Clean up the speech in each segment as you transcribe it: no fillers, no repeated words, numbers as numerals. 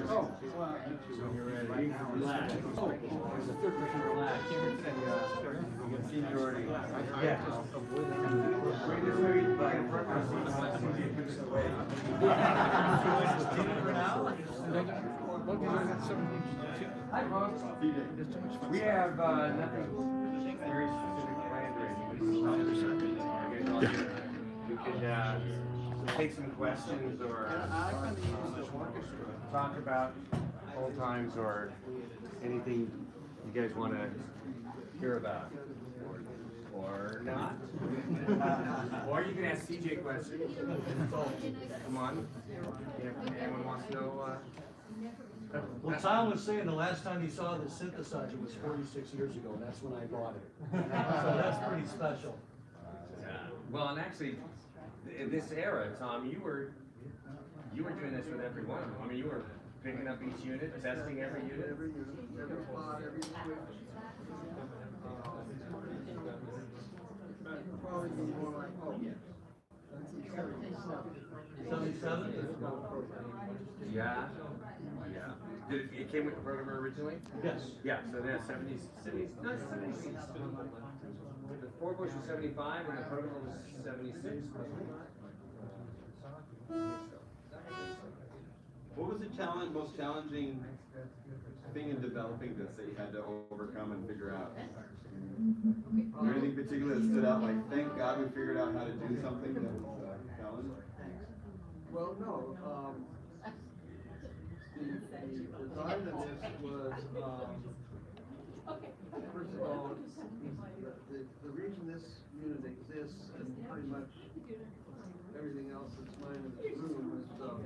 Oh, well, when you're ready, relax. Oh, there's a third person, relax. Seniority. Yeah. We have nothing very specific planned right now. We could take some questions or talk about old times or anything you guys want to hear about. Or not. Or you can ask CJ questions. Come on. If anyone wants to know. Well, Tom was saying the last time he saw the synthesizer was 46 years ago, and that's when I bought it. So that's pretty special. Well, and actually, in this era, Tom, you were doing this with every one of them. I mean, you were picking up each unit, testing every unit. Every spot, every switch. Probably be more like, oh, yeah. 77? Yeah. Yeah. Did it came with the programmer originally? Yes. Yeah, so there's 70s, no, 70s. The 4-bush was 75 and the programmer was 76. What was the most challenging thing in developing this that you had to overcome and figure out? Is there anything particular that stood out? Like, thank God we figured out how to do something that was challenging? Well, no. The design of this was, first of all, the reason this unit exists and pretty much everything else that's mine in this room is from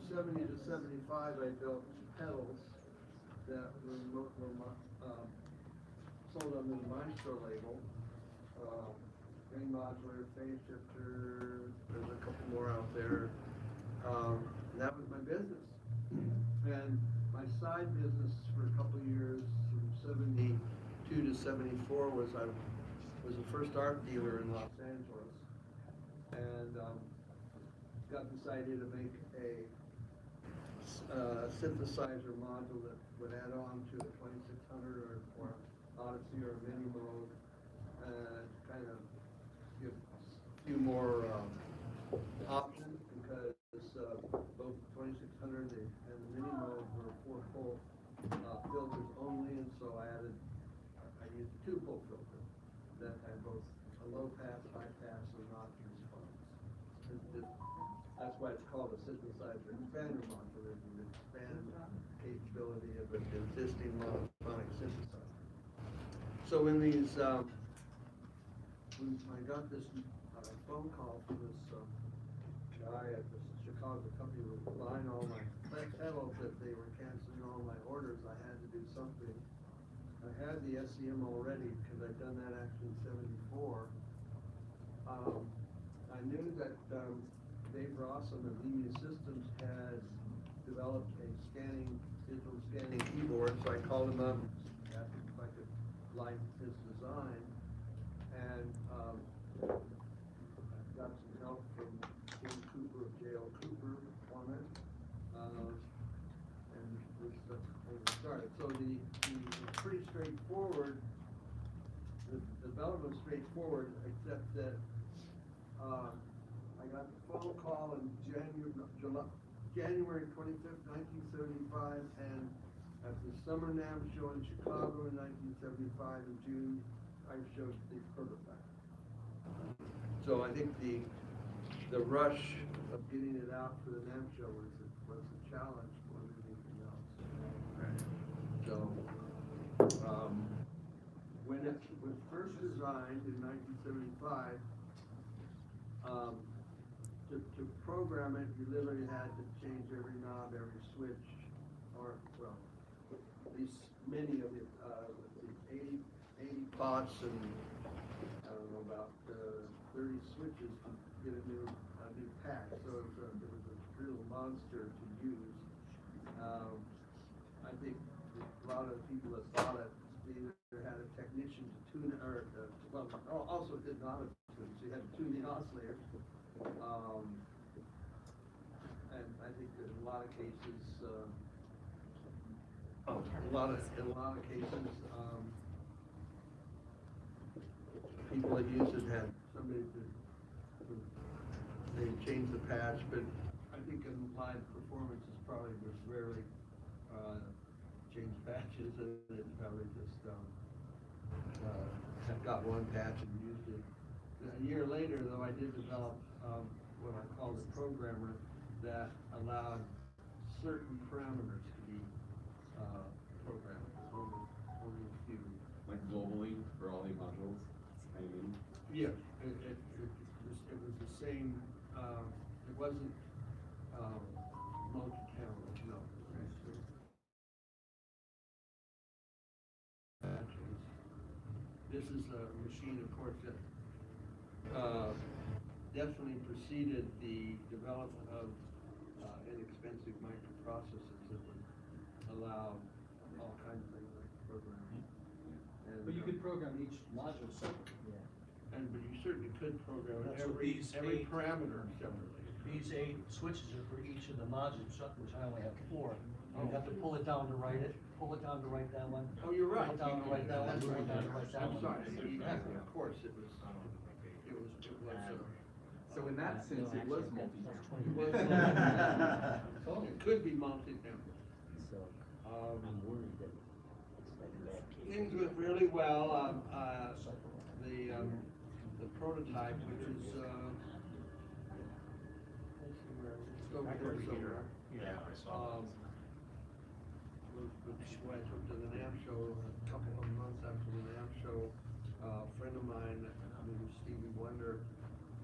70 to 75 I built pedals that were sold under the Maestro label. Ring modular, phase shifter, there's a couple more out there. And that was my business. And my side business for a couple of years, from 72 to 74, was I was the first art dealer in Los Angeles. And got this idea to make a synthesizer module that would add on to the 2600 or Odyssey or Mini Mode, and kind of give a few more options, because both the 2600 and the Mini Mode were 4 full filters only, and so I used a 2-pole filter that had both a low pass, high pass, and notch response. That's why it's called a synthesizer expander module. It can expand the capability of an existing monophonic synthesizer. So in these, when I got this phone call from this guy at the Chicago company who was buying all my pedals, that they were canceling all my orders, I had to do something. I had the SEM already because I'd done that actually in 74. I knew that Dave Rossum of Lemia Systems had developed a digital scanning keyboard, so I called him up, asked if I could like his design, and got some help from Jim Cooper of J.L. Cooper on it, and we started. So it's pretty straightforward. The development was straightforward, except that I got the phone call in January 25th, 1975, and at the Summer NAMM show in Chicago in 1975 in June, I showed the prototype. So I think the rush of getting it out for the NAMM show was a challenge more than anything else. Right. So when it was first designed in 1975, to program it, you literally had to change every knob, every switch, or, well, at least many of the 80 pots and, I don't know, about 30 switches to get a new pack. So it was a real monster to use. I think a lot of people that thought it either had a technician to tune it, or also did not tune, so you had to tune the oscillator. and I think that in a lot of cases, Oh. in a lot of cases, people that use it had somebody they changed the patch, but I think in live performances probably was rarely changed patches, and it probably just got one patch and used it. A year later, though, I did develop what I called a programmer that allowed certain parameters to be programmed, only a few. Like globally for all the modules, I mean. Yeah, it was the same, it wasn't multi-channel, no. This is a machine, of course, that definitely preceded the development of inexpensive microprocessors that would allow all kinds of things like programming. And, But you could program each module separately. but you certainly could program That's what every these every eight- parameter separately. These 8 switches are for each of the modules, which I only have 4. You have to pull it down to write it, pull it down to write that one. Oh, you're right. Pull it down to write that one, That's pull it right. down to write that I'm one. sorry, of course, it was, So in that sense, it was multi-channel. it could be multi-channel. Things went really well. The prototype, which is over here somewhere. Yeah, I saw. Which when I took to the NAMM show a couple of months after the NAMM show, a friend of mine, named Stevie Wonder,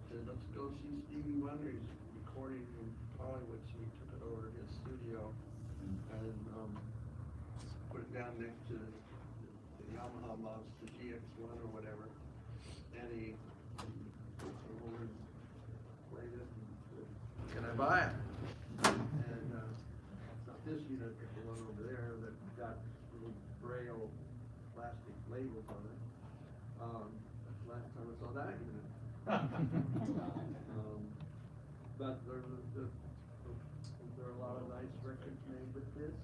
said, "Let's go see Stevie Wonder. He's recording in Hollywood," so we took it over to his studio and put it down next to the Yamaha Monster GX1 or whatever. And he came over and played it and said, "Can I buy it?" And it's not this unit, but the one over there that got little braille plastic labels on it. That's the last time I saw that unit. But there are a lot of nice records made with this.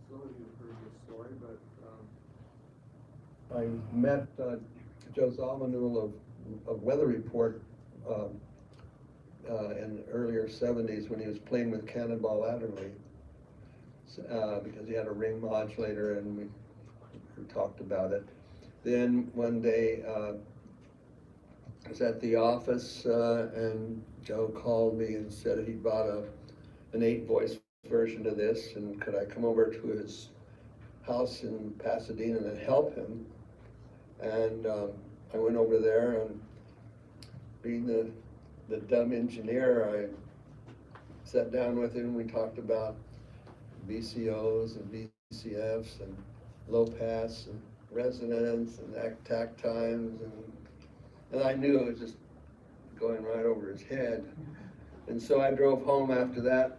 Some of you have heard this story, but I met Joe Zalmanul of Weather Report in the earlier 70s when he was playing with Cannonball Adderley, because he had a ring modulator, and we talked about it. Then one day I was at the office and Joe called me and said he bought an 8-voice version of this, and could I come over to his house in Pasadena and help him. And I went over there, and being the dumb engineer, I sat down with him. We talked about VCOs and VCFs and low pass and resonance and attack times, and I knew it was just going right over his head. And so I drove home after that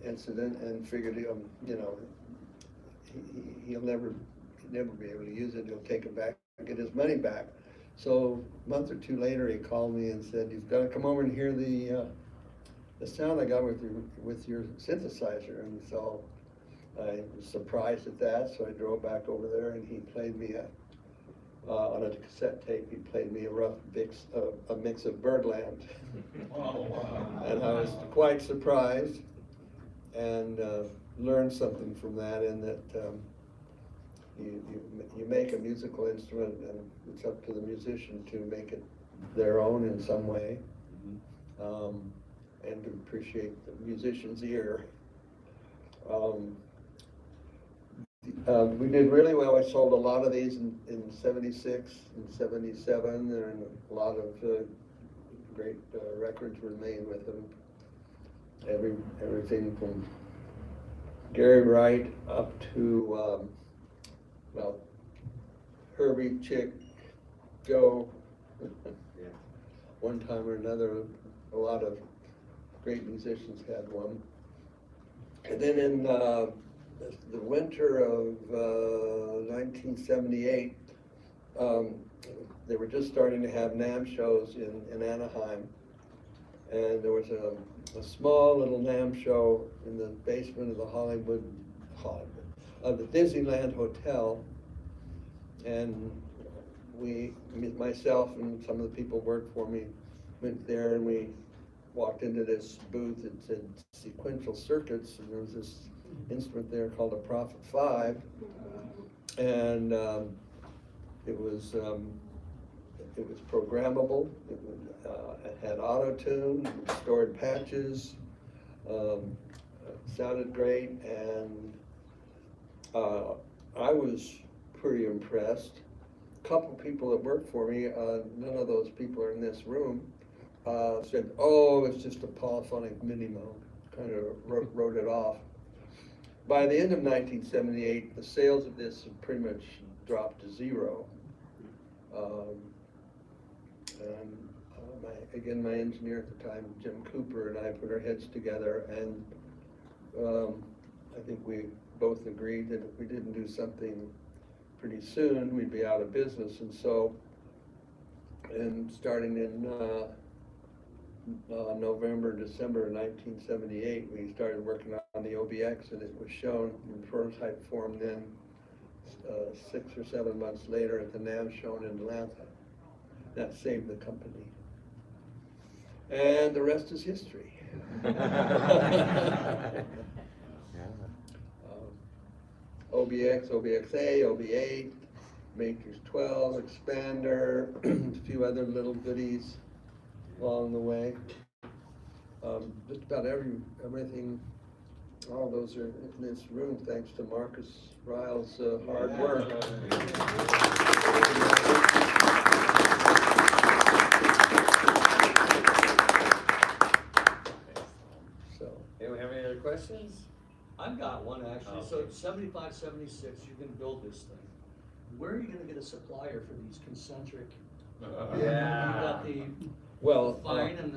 incident and figured, he'll never be able to use it. He'll take it back and get his money back. So a month or two later, he called me and said, "You've got to come over and hear the sound I got with your synthesizer." And so I was surprised at that. So I drove back over there, and he played me on a cassette tape. He played me a rough mix of Birdland. Oh, wow. And I was quite surprised, and learned something from that, in that you make a musical instrument, and it's up to the musician to make it their own in some way, and to appreciate the musician's ear. We did really well. I sold a lot of these in 76 and 77, and a lot of great records were made with them. Everything from Gary Wright up to Herbie, Chick, Joe. Yeah. One time or another, a lot of great musicians had one. And then in the winter of 1978, they were just starting to have NAMM shows in Anaheim, And there was a small little NAMM show in the basement of the of the Disneyland Hotel. And myself and some of the people who worked for me went there, and we walked into this booth that said sequential circuits, and there was this instrument there called a Prophet 5, and it was programmable. It had auto tune, stored patches, sounded great, and I was pretty impressed. A couple people that worked for me, none of those people are in this room, said, "Oh, it's just a polyphonic mini Moog," kind of wrote it off. By the end of 1978, the sales of this had pretty much dropped to zero. And my engineer at the time, Jim Cooper, and I put our heads together, and I think we both agreed that if we didn't do something pretty soon, we'd be out of business. And so, starting in November, December of 1978, we started working on the OBX, and it was shown in prototype form then 6 or 7 months later at the NAMM show in Atlanta. That saved the company. And the rest is history. OBX, OBXA, OB8, Matrix 12, Expander, a few other little goodies along the way. Just about everything, all those are in this room thanks to Marcus Ryle's hard work. So, anyone have any other questions? I've got one actually. So 75, 76, you're gonna build this thing. Where are you gonna get a supplier for these concentric? Yeah. You got the well, fine and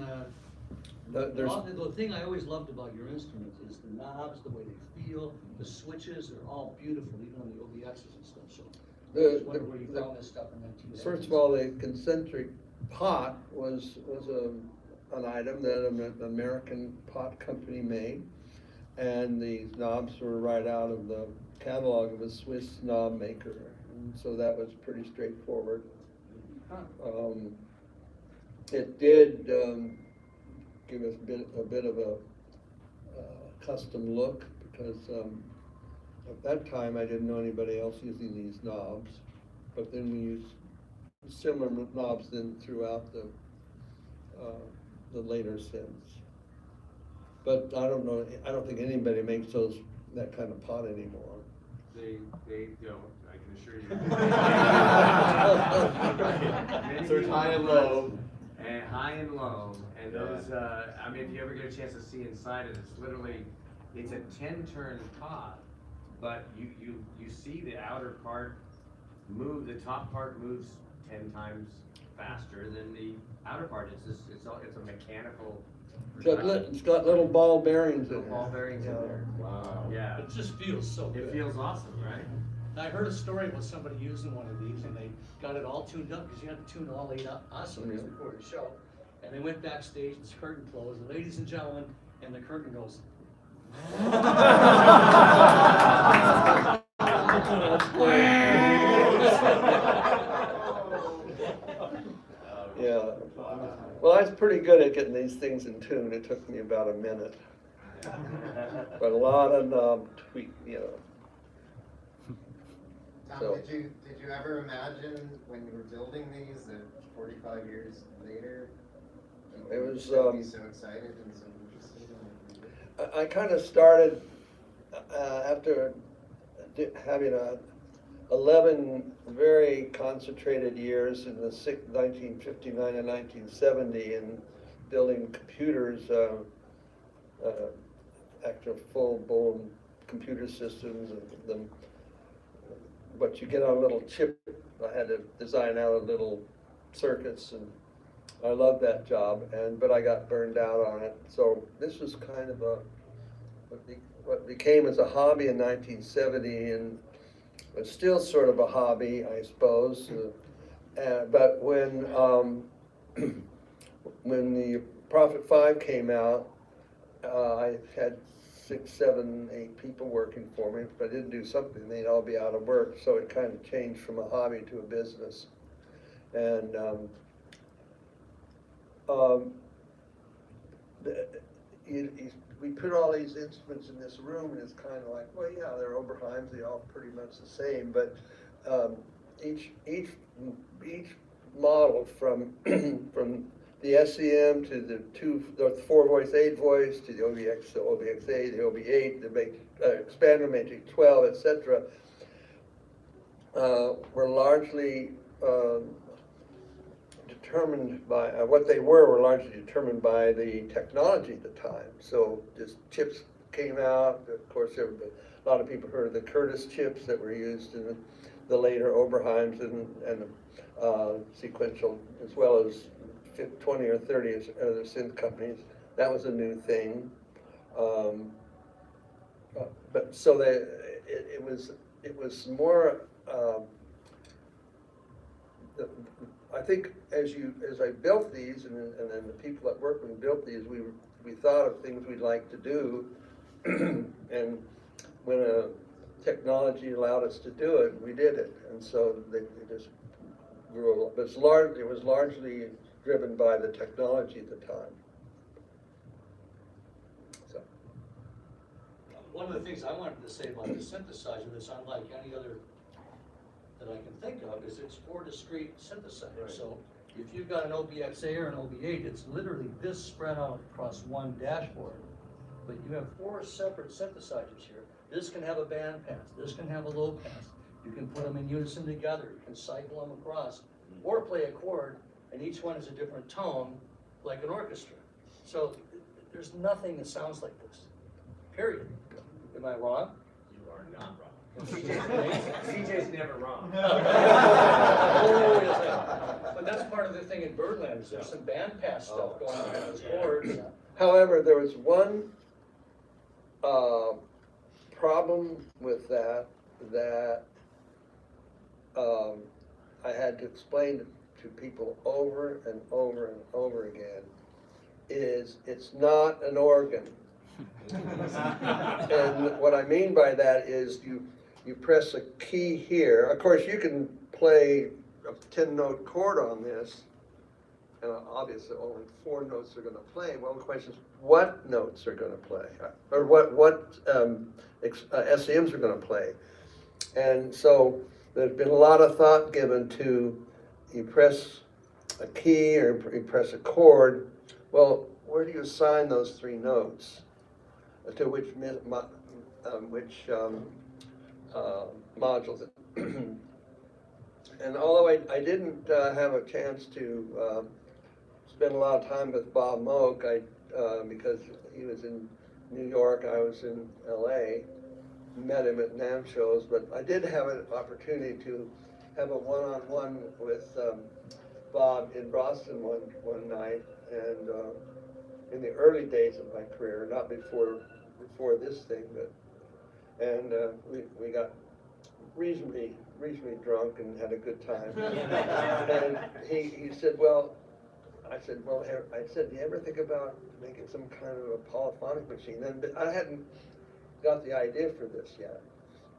the thing I always loved about your instruments is the knobs, the way they feel, the switches are all beautiful, even on the OBXs and stuff. So I just wonder where you found this stuff in 1970s. First of all, the concentric pot was an item that an American pot company made, and the knobs were right out of the catalog of a Swiss knob maker, and so that was pretty straightforward. It did give us a bit of a custom look, because at that time I didn't know anybody else using these knobs, but then we used similar knobs then throughout the later synths. But I don't think anybody makes that kind of pot anymore. They don't, I can assure you. So it's high and low. And high and low, and those, I mean, if you ever get a chance to see inside it, it's a 10-turn pot, but you see the outer part move, the top part moves 10 times faster than the outer part. It's a mechanical. It's got little ball bearings in Little it. ball bearings in there. Wow. Yeah. It just feels so good. It feels awesome, right? I heard a story about somebody using one of these, and they got it all tuned up, because you had to tune all 8 oscillators before the show. And they went backstage, and the curtain closed, and ladies and gentlemen, and the curtain goes. Yeah. Well, I was pretty good at getting these things in tune. It took me about a minute. But a lot of knob tweak, Tom, So- did you ever imagine when you were building these that 45 years later, It you was, would be so excited and so interested? I kind of started after having 11 very concentrated years in the 1959 and 1970 and building computers, after full-blown computer systems, and but you get on a little chip. I had to design out little circuits, and I loved that job, but I got burned out on it. So this was kind of what became as a hobby in 1970, and it's still sort of a hobby, I suppose. But when when the Prophet 5 came out, I had 6, 7, 8 people working for me. If I didn't do something, they'd all be out of work. So it kind of changed from a hobby to a business. And we put all these instruments in this room, and it's kind of like, well, yeah, they're Oberheims, they're all pretty much the same, but each model from from the SEM to the 4-voice, 8-voice, to the OBX, the OBX8, the OB8, the expander matrix 12, etc., were largely determined by what they were largely determined by the technology at the time. So just chips came out. Of course, a lot of people heard of the Curtis chips that were used in the later Oberheims and sequential, as well as 20 or 30 other synth companies. That was a new thing. But so it was more. I think as I built these, and then the people that worked with me built these, we thought of things we'd like to do, and when technology allowed us to do it, we did it, and so they just grew. But it was largely driven by the technology at the time. So. One of the things I wanted to say about the synthesizer that's unlike any other that I can think of is it's 4 discrete synthesizers. Right. So if you've got an OBX8 or an OB8, it's literally this spread out across one dashboard. But you have 4 separate synthesizers here. This can have a band pass, this can have a low pass. You can put them in unison together, you can cycle them across, or play a chord, and each one is a different tone, like an orchestra. So there's nothing that sounds like this, period. Am I wrong? You are not wrong. CJ's never wrong. But that's part of the thing in Birdland, is there's some band pass stuff going on in those chords. However, there was one problem with that I had to explain to people over and over and over again, is it's not an organ. And what I mean by that is you press a key here. Of course, you can play a 10-note chord on this, and obviously only 4 notes are going to play. Well, the question is, what notes are going to play, or what SEMs are going to play? And so there's been a lot of thought given to, you press a key or you press a chord. Well, where do you assign those 3 notes? To which modules. And although I didn't have a chance to spend a lot of time with Bob Moog, because he was in New York, I was in LA, met him at NAMM shows, but I did have an opportunity to have a one-on-one with Bob in Boston one night, and in the early days of my career, not before this thing, and we got reasonably drunk and had a good time. And he said, well, I said, do you ever think about making some kind of a polyphonic machine? And I hadn't got the idea for this yet.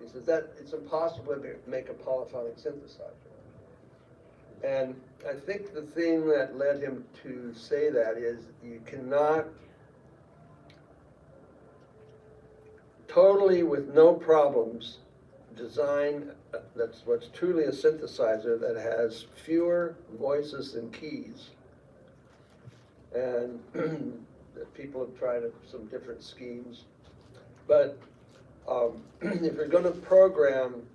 He says that it's impossible to make a polyphonic synthesizer. And I think the thing that led him to say that is you cannot totally, with no problems, design that's what's truly a synthesizer that has fewer voices and keys. And people have tried some different schemes. But if you're going to program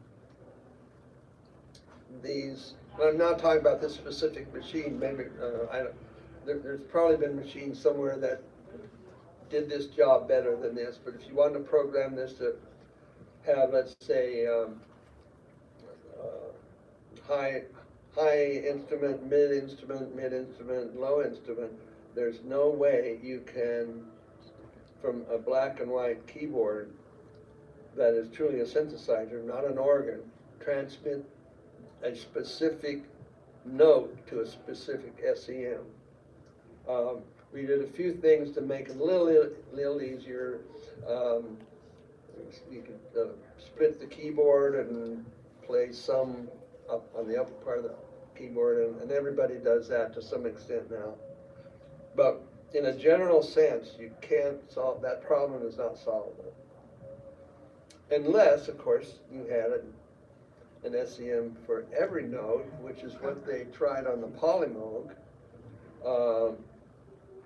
these, I'm not talking about this specific machine, maybe there's probably been machines somewhere that did this job better than this, but if you want to program this to have, let's say, high instrument, mid instrument, low instrument, there's no way you can, from a black and white keyboard that is truly a synthesizer, not an organ, transmit a specific note to a specific SEM. we did a few things to make it a little easier. You could split the keyboard and play some up on the upper part of the keyboard, and everybody does that to some extent now. But in a general sense, you can't solve, that problem is not solvable. Unless, of course, you had an SEM for every node, which is what they tried on the Polymoog.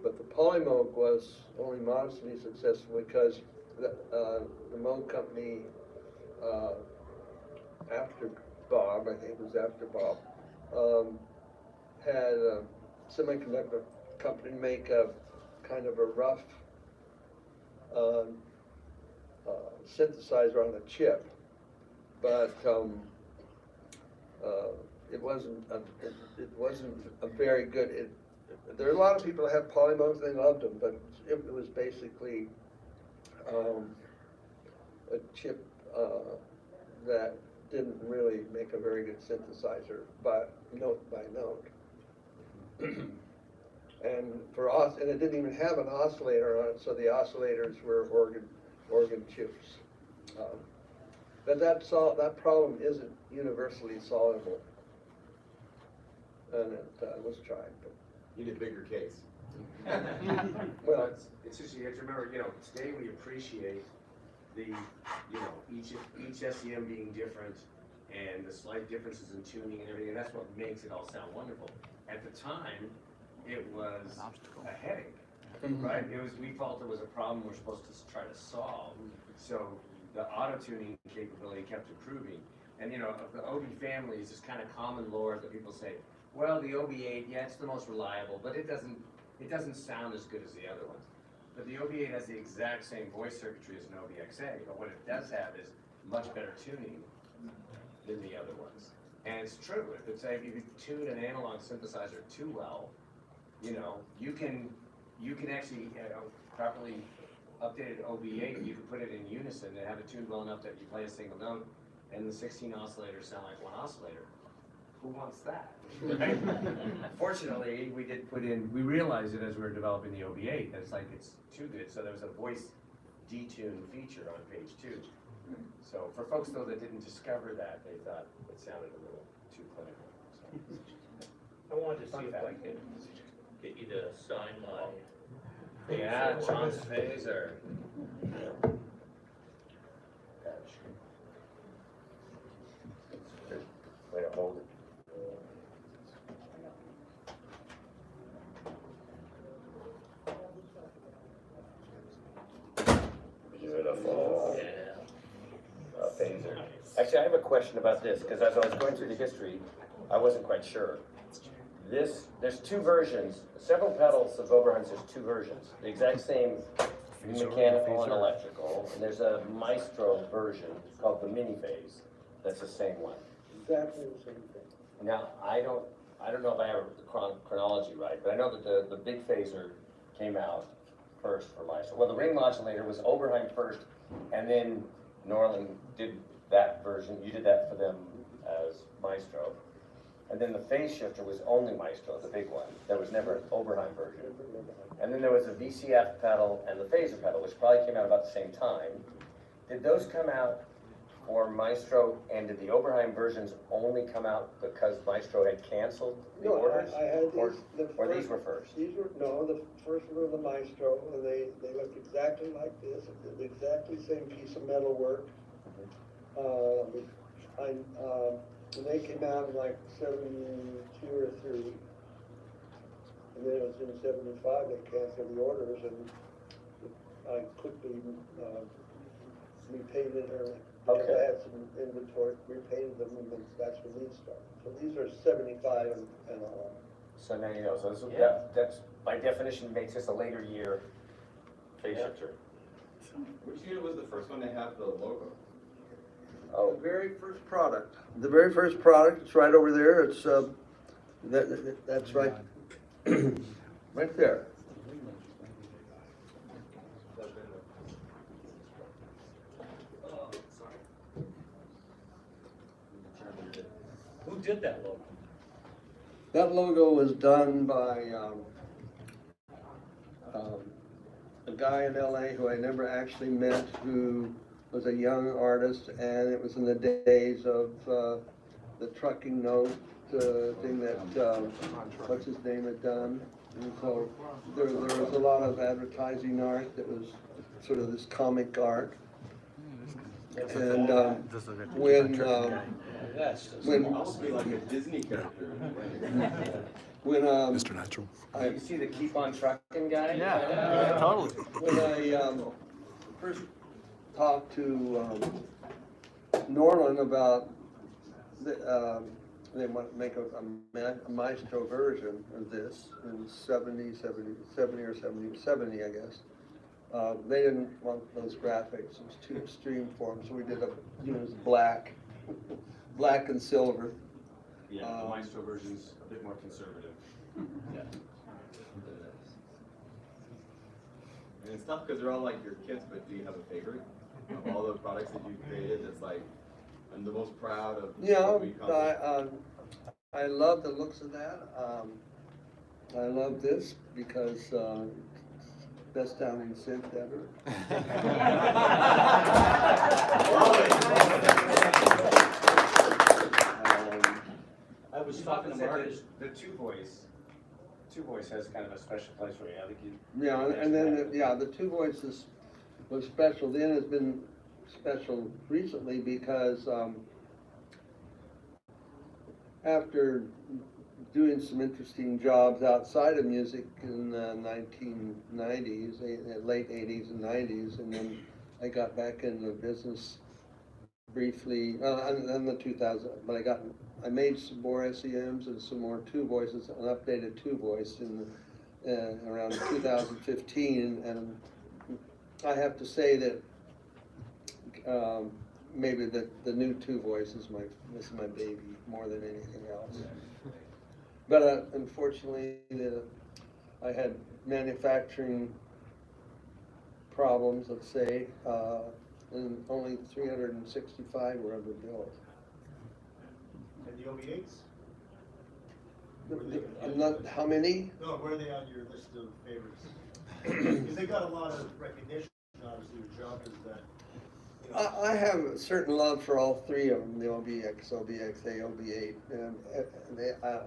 But the Polymoog was only modestly successful because the Moog company, after Bob, I think it was after Bob, had a semiconductor company make a kind of a rough synthesizer on a chip, but it wasn't a very good. There are a lot of people that have Polymoogs, they loved them, but it was basically a chip that didn't really make a very good synthesizer, but note by note. And it didn't even have an oscillator on it, so the oscillators were organ chips. But that problem isn't universally solvable, and it was tried. But You need a bigger case. Well, it's just, you have to remember, today we appreciate the, each SEM being different and the slight differences in tuning and everything, and that's what makes it all sound wonderful. At the time, it was a headache, right? We felt there was a problem we're supposed to try to solve. So the auto-tuning capability kept improving. And of the OB family is just kind of common lore that people say, well, the OB8, yeah, it's the most reliable, but it doesn't sound as good as the other ones. But the OB8 has the exact same voice circuitry as an OBXA, but what it does have is much better tuning than the other ones. And it's true, if you tune an analog synthesizer too well, you can actually properly updated OB8, you can put it in unison and have it tuned well enough that you play a single note and the 16 oscillators sound like one oscillator. Who wants that? Right? Fortunately, we realized it as we were developing the OB8, that it's too good, so there was a voice detune feature on page 2. So for folks though that didn't discover that, they thought it sounded a little too clinical. So. I wanted to see if I could get you to sign my. Yeah, John's phaser. Way to hold it. Beautiful. Yeah. Phaser. Actually, I have a question about this, because as I was going through the history, I wasn't quite sure. There's two versions, several pedals of Oberheim's, there's two versions. The exact same mechanical and electrical, and there's a Maestro version called the mini phase. That's the same one. exactly the same thing. Now, I don't know if I have the chronology right, but I know that the big phaser came out first for Maestro. Well, the ring modulator was Oberheim first, and then Norland did that version. You did that for them as Maestro. And then the phase shifter was only Maestro, the big one. There was never an Oberheim version. And then there was a VCF pedal and the phaser pedal, which probably came out about the same time. Did those come out for Maestro, and did the Oberheim versions only come out because Maestro had canceled the orders? I had or, these. or these were first? The first one was the Maestro, and they looked exactly like this. It did exactly the same piece of metal work. When they came out in like 72 or 3, and then it was in 75, they canceled the orders, and I quickly repainted her. Okay. I had some inventory, repainted them, and that's when these started. So these are 75 and on. So now you know. So this, Yeah. that's by definition makes this a later year phase Yeah. shifter. Which unit was the first one to have the logo? Oh, The very first product. The very first product, it's right over there. It's that's right, right there. Who did that logo? That logo was done by a guy in LA who I never actually met, who was a young artist, and it was in the days of the trucking note thing that, what's his name had done. And so there was a lot of advertising art that was sort of this comic art. And when Almost be like a Disney character. when Mr. Natural. You see the keep on trucking guy? Yeah, totally. when I first talked to Norland about they want to make a maestro version of this in 70 or 70, I guess. They didn't want those graphics, it was too extreme for them, so we did used black and silver. Yeah, the Maestro version's a bit more conservative. Yeah. And it's tough because they're all like your kids, but do you have a favorite of all the products that you've created that's like, I'm the most proud of? Yeah, what we accomplished? I love the looks of that. I love this because best sounding synth ever. I was talking to Marcus. The two voice has kind of a special place for you. I think you. Yeah, and then the two voices was special. Then has been special recently because after doing some interesting jobs outside of music in the 1990s, late 80s and 90s, and then I got back into business briefly, in the 2000s, but I made some more SEMs and some more two voices, an updated two voice in around 2015, and I have to say that maybe the new two voice is my baby more than anything else. But unfortunately, I had manufacturing problems, let's say, and only 365 were ever built. And the OB8s? How many? No, where are they on your list of favorites? Because they got a lot of recognition, obviously, your job is that. You know, I have a certain love for all three of them, the OBX, OBXA, OB8, and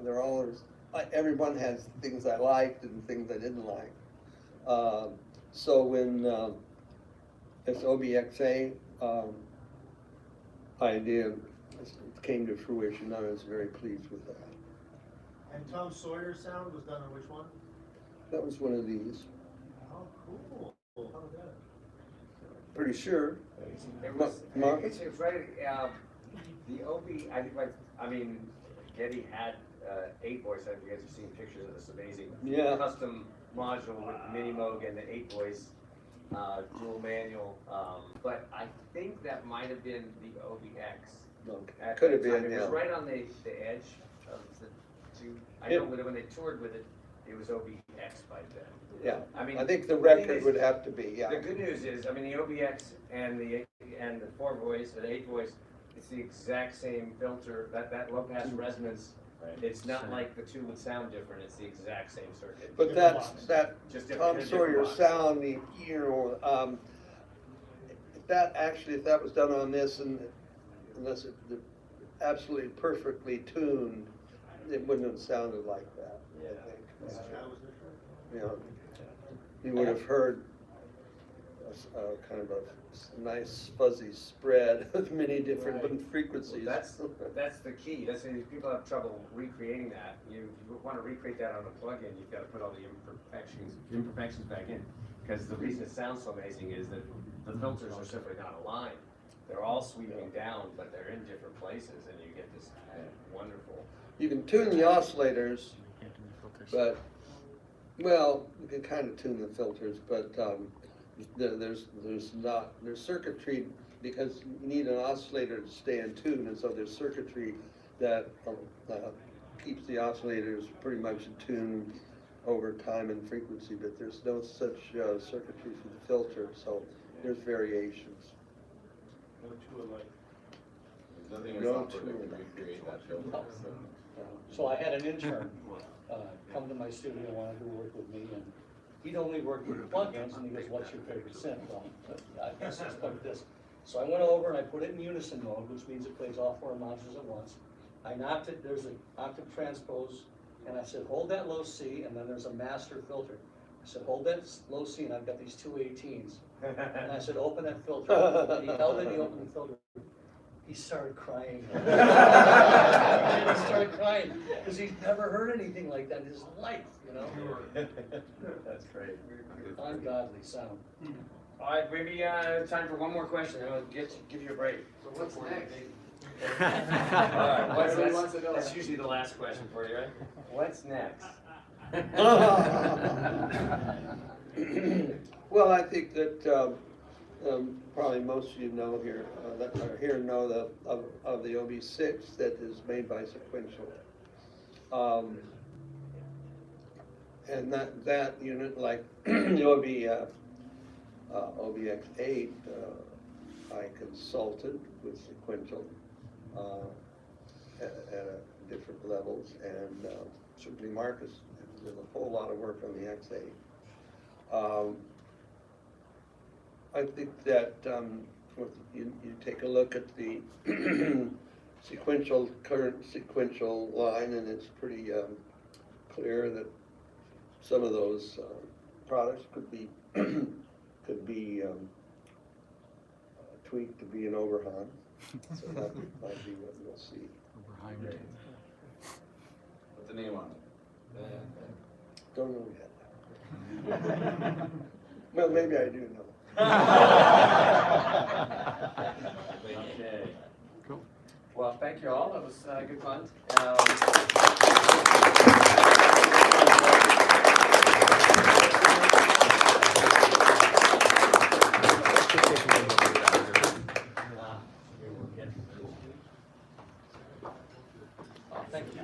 they're all, everyone has things I liked and things I didn't like. So when this OBXA idea came to fruition, I was very pleased with that. and Tom Sawyer's sound was done on which one? That was one of these, Oh, cool. How about that? pretty sure. It was, Mark? it's right, the I mean, Getty had 8 voice, I don't know if you guys have seen pictures of this amazing Yeah. custom module with the mini Moog and the 8 voice dual manual, but I think that might have been the OBX. At Could have that time. been, It was yeah. right on the edge of the two, I know when they toured with it, it was OBX by then. Yeah, I mean, I think the the thing record is- would have to be, yeah. The good news is, I mean, the OBX and the 4 voice, the 8 voice, it's the exact same filter, that low pass resonance. It's not like the two would sound different, it's the exact same circuit. But that Just Tom different Sawyer box. sound, if that was done on this, and unless it absolutely perfectly tuned, it wouldn't have sounded like that, I think. That was different. You know, you would have heard kind of a nice fuzzy spread of many different frequencies. That's the key, that's, if people have trouble recreating that, you wanna recreate that on a plugin, you've gotta put all the imperfections back in. Because the reason it sounds so amazing is that the filters are simply not aligned. They're all sweeping down, but they're in different places, and you get this wonderful. You can tune the oscillators, but, well, you can kind of tune the filters, but there's circuitry, because you need an oscillator to stay in tune, and so there's circuitry that keeps the oscillators pretty much in tune over time and frequency, but there's no such circuitry for the filter, so there's variations. No two alike. There's nothing in No software that can tool. recreate that filter, so. So I had an intern come to my studio, wanted to work with me, and he'd only worked with plugins, and he goes, "What's your favorite synth?" Well, I guess it's like this. So I went over and I put it in unison mode, which means it plays all 4 modules at once. I knocked it, there's an octave transpose, and I said, hold that low C, and then there's a master filter. I said, hold that low C, and I've got these 2 18s. And I said, open that filter. And he held it, he opened the filter. He started crying. He started crying, because he's never heard anything like that in his life, you know? That's great. Ungodly sound. All right, maybe time for one more question, and I'll give you a break. So what's next? All right, Everyone wants to know. that's usually the last question for you, right? What's next? Well, I think that probably most of you know here, that are here know of the OB6 that is made by Sequential. And that unit, like the OBX8, I consulted with Sequential at different levels, and certainly Marcus did a whole lot of work on the X8. I think that you take a look at the current sequential line, and it's pretty clear that some of those products could be tweaked to be an Oberheim. So that might be what we'll see. Oberheim. What's the name on it? Don't know yet. Well, maybe I do know. Okay. Cool. Well, thank you all. That was good fun. Thank you.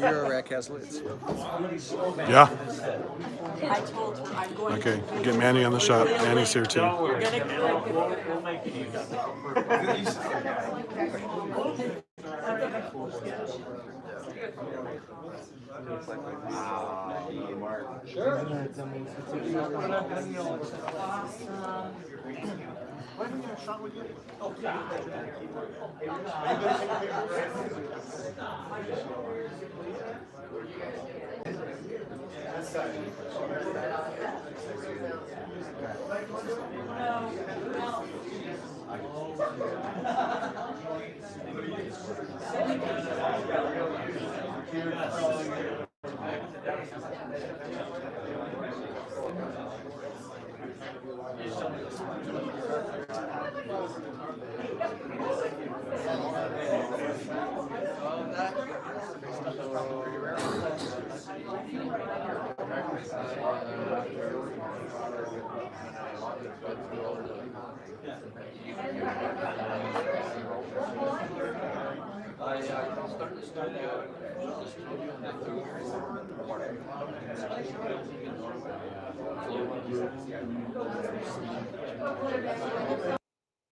Eurorack has lids. Yeah. I told her I'm going Okay. Get Manny on the shot. Manny's here too.